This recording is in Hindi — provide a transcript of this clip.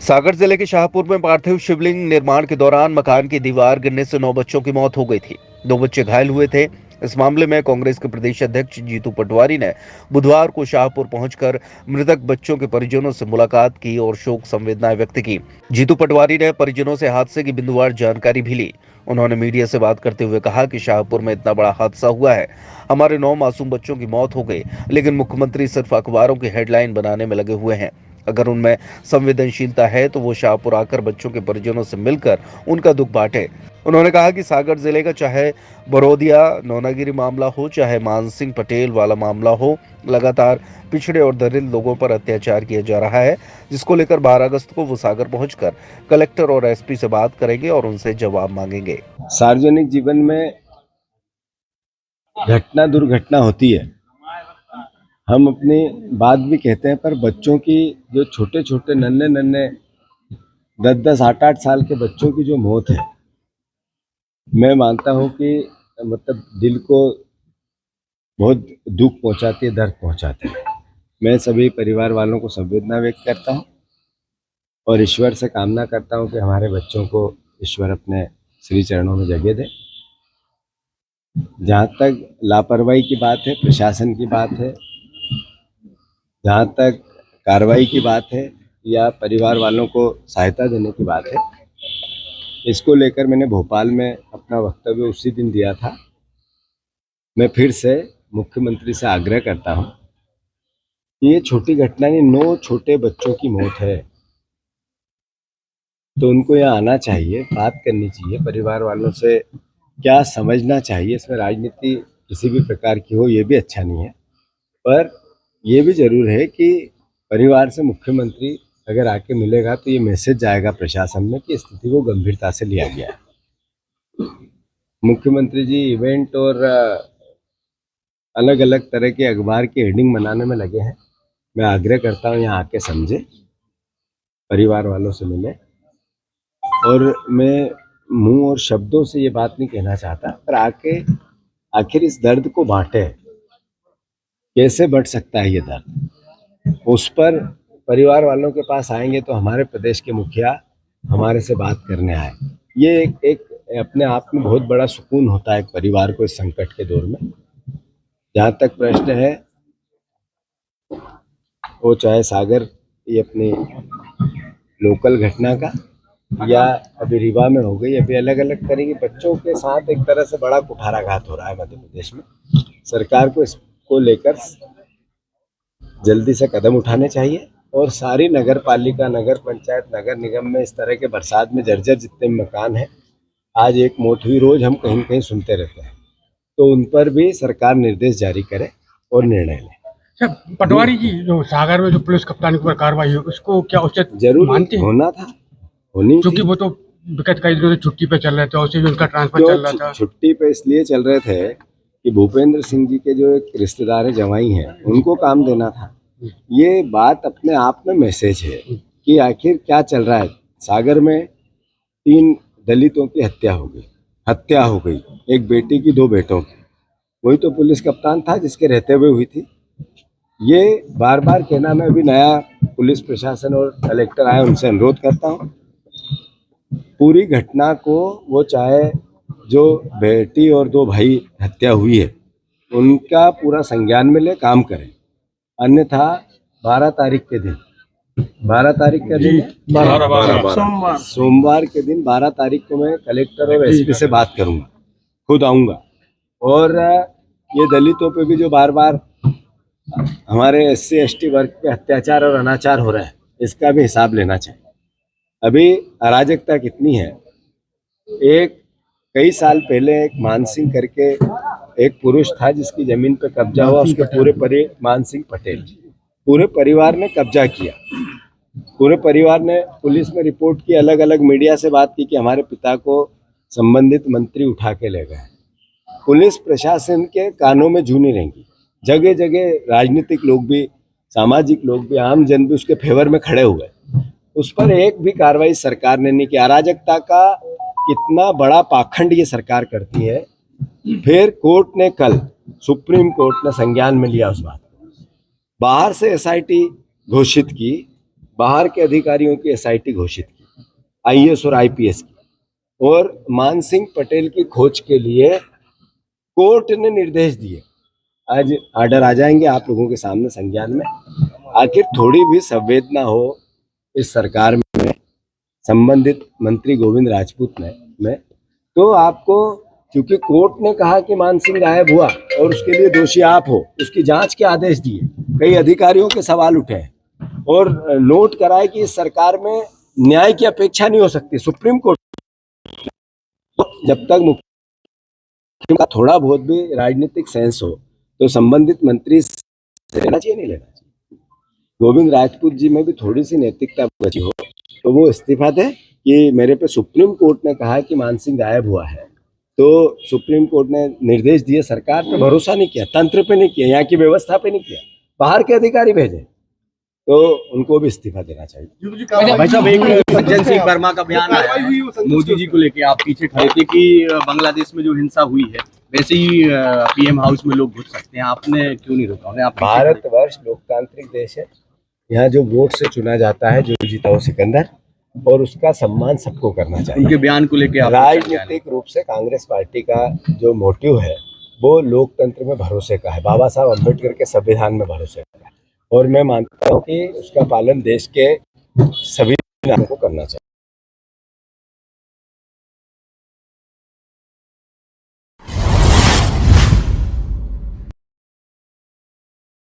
सागर जिले के शाहपुर में पार्थिव शिवलिंग निर्माण के दौरान मकान की दीवार गिरने से 9 बच्चों की मौत हो गई थी। 2 बच्चे घायल हुए थे। इस मामले में कांग्रेस के प्रदेश अध्यक्ष जीतू पटवारी ने बुधवार को शाहपुर पहुंचकर मृतक बच्चों के परिजनों से मुलाकात की और शोक संवेदनाएं व्यक्त की। जीतू पटवारी ने परिजनों से हादसे की बिंदुवार जानकारी भी ली। उन्होंने मीडिया से बात करते हुए कहा कि शाहपुर में इतना बड़ा हादसा हुआ है, हमारे 9 मासूम बच्चों की मौत हो गई, लेकिन मुख्यमंत्री सिर्फ अखबारों की हेडलाइन बनाने में लगे हुए हैं। अगर उनमें संवेदनशीलता है तो वो शाहपुर आकर बच्चों के परिजनों से मिलकर उनका दुख बांटे। उन्होंने कहा कि सागर जिले का चाहे बरोदिया नौनागिरी मामला हो, चाहे मानसिंह पटेल वाला मामला हो, लगातार पिछड़े और दलित लोगों पर अत्याचार किया जा रहा है, जिसको लेकर 12 अगस्त को वो सागर पहुंचकर कलेक्टर और एसपी से बात करेंगे और उनसे जवाब मांगेंगे। सार्वजनिक जीवन में घटना दुर्घटना होती है, हम अपनी बात भी कहते हैं, पर बच्चों की जो छोटे छोटे नन्हे नन्हे 10-10 8-8 साल के बच्चों की जो मौत है, मैं मानता हूं कि मतलब दिल को बहुत दुख पहुंचाती है, दर्द पहुंचाती है। मैं सभी परिवार वालों को संवेदना व्यक्त करता हूं और ईश्वर से कामना करता हूं कि हमारे बच्चों को ईश्वर अपने श्री चरणों में जगह दे। जहाँ तक लापरवाही की बात है, प्रशासन की बात है, जहाँ तक कार्रवाई की बात है या परिवार वालों को सहायता देने की बात है, इसको लेकर मैंने भोपाल में अपना वक्तव्य उसी दिन दिया था। मैं फिर से मुख्यमंत्री से आग्रह करता हूँ कि ये छोटी घटना नहीं, 9 छोटे बच्चों की मौत है, तो उनको यहाँ आना चाहिए, बात करनी चाहिए, परिवार वालों से क्या समझना चाहिए। इसमें राजनीति किसी भी प्रकार की हो ये भी अच्छा नहीं है, पर ये भी जरूर है कि परिवार से मुख्यमंत्री अगर आके मिलेगा तो ये मैसेज जाएगा प्रशासन में कि स्थिति को गंभीरता से लिया गया है। मुख्यमंत्री जी इवेंट और अलग अलग तरह के अखबार की हेडिंग बनाने में लगे हैं। मैं आग्रह करता हूँ यहाँ आके समझे, परिवार वालों से मिले, और मैं मुंह और शब्दों से ये बात नहीं कहना चाहता, पर आके आखिर इस दर्द को बांटे। कैसे बढ़ सकता है ये दर्द, उस पर परिवार वालों के पास आएंगे तो हमारे प्रदेश के मुखिया हमारे से बात करने आए। ये एक अपने आप में बहुत बड़ा सुकून होता है एक परिवार को इस संकट के दौर में। जहाँ तक प्रश्न है वो चाहे सागर ये अपनी लोकल घटना का या अभी रीवा में हो गई, अभी अलग अलग तरह के बच्चों के साथ एक तरह से बड़ा कुठाराघात हो रहा है मध्य प्रदेश में। सरकार को इसको लेकर जल्दी से कदम उठाने चाहिए और सारी नगर पालिका, नगर पंचायत, नगर निगम में इस तरह के बरसात में जर्जर जितने मकान हैं, आज एक मौत हुई, रोज हम कहीं कहीं सुनते रहते हैं, तो उन पर भी सरकार निर्देश जारी करे और निर्णय ले। सर, पटवारी जी जो सागर में जो पुलिस कप्तान के ऊपर कार्रवाई हुई उसको क्या उचित जरूर मानते हैं? होना था, होनी क्योंकि थी। वो तो विगत कई दिनों से छुट्टी पे चल रहे थे, उसे भी उनका ट्रांसफर चल रहा था। छुट्टी पे इसलिए चल रहे थे कि भूपेंद्र सिंह जी के जो एक रिश्तेदार है, जवाई हैं, उनको काम देना था। ये बात अपने आप में मैसेज है कि आखिर क्या चल रहा है। सागर में 3 दलितों की हत्या हो गई, एक बेटी की, 2 बेटों की। वही तो पुलिस कप्तान था जिसके रहते हुए हुई थी। ये बार बार कहना, मैं अभी नया पुलिस प्रशासन और कलेक्टर आए, उनसे अनुरोध करता हूँ पूरी घटना को, वो चाहे जो बेटी और 2 भाई हत्या हुई है उनका पूरा संज्ञान में ले, काम करें। अन्यथा 12 तारीख के दिन, 12 तारीख का दिन, सोमवार के दिन 12 तारीख को मैं कलेक्टर और एसपी से बात करूंगा, खुद आऊंगा। और ये दलितों पे भी जो बार बार हमारे SC ST वर्ग पे अत्याचार और अनाचार हो रहा है, इसका भी हिसाब लेना चाहिए। अभी अराजकता कितनी है। एक कई साल पहले एक मानसिंह करके एक पुरुष था जिसकी जमीन पे कब्जा हुआ, उसके मानसिंह पटेल, पूरे परिवार ने कब्जा किया। पूरे परिवार ने पुलिस में रिपोर्ट की, अलग अलग मीडिया से बात की कि हमारे पिता को संबंधित मंत्री उठा के ले गए। पुलिस प्रशासन के कानों में जू नहीं रहेंगी। जगह जगह राजनीतिक लोग भी, सामाजिक लोग भी, आम जन भी उसके फेवर में खड़े हुए, उस पर एक भी कार्रवाई सरकार ने नहीं की। अराजकता का कितना बड़ा पाखंड ये सरकार करती है। फिर कोर्ट ने कल, सुप्रीम कोर्ट ने संज्ञान में लिया उस बात को, बाहर से SIT घोषित की बाहर के अधिकारियों की एसआईटी घोषित की, आईएएस और आईपीएस की, और मान सिंह पटेल की खोज के लिए कोर्ट ने निर्देश दिए। आज आर्डर आ जाएंगे आप लोगों के सामने संज्ञान में। आखिर थोड़ी भी संवेदना हो इस सरकार में संबंधित मंत्री गोविंद राजपूत में तो आपको, क्योंकि कोर्ट ने कहा कि मान सिंह गायब हुआ और उसके लिए दोषी आप हो, उसकी जांच के आदेश दिए, कई अधिकारियों के सवाल उठे हैं और नोट कराए कि इस सरकार में न्याय की अपेक्षा नहीं हो सकती। सुप्रीम कोर्ट जब तक मुख्यमंत्री का थोड़ा बहुत भी राजनीतिक सेंस हो तो संबंधित मंत्री से लेना चाहिए, नहीं लेना चाहिए। गोविंद राजपूत जी में भी थोड़ी सी नैतिकता बची हो तो वो इस्तीफा दे कि मेरे पे सुप्रीम कोर्ट ने कहा कि मान सिंह गायब हुआ है, तो सुप्रीम कोर्ट ने निर्देश दिए, सरकार पे भरोसा नहीं किया, तंत्र पे नहीं किया, यहाँ की व्यवस्था पे नहीं किया, बाहर के अधिकारी भेजे, तो उनको भी इस्तीफा देना चाहिए। भाई साहब, एक सज्जन सिंह वर्मा का बयान आया है मोदी जी को लेके, आप पीछे खड़े थे कि बांग्लादेश में जो हिंसा हुई है वैसे ही पीएम हाउस में लोग घुस सकते हैं, आपने क्यों नहीं रोका उन्हें? आप भारतवर्ष लोकतांत्रिक देश है, यहाँ जो वोट से चुना जाता है, जो जीता हो सिकंदर, और उसका सम्मान सबको करना चाहिए। उनके बयान को लेके राजनीतिक रूप से कांग्रेस पार्टी का जो मोटिव है वो लोकतंत्र में भरोसे का है, बाबा साहब अम्बेडकर के संविधान में भरोसे का है, और मैं मानता हूँ कि उसका पालन देश के सभी नागरिकों को करना चाहिए।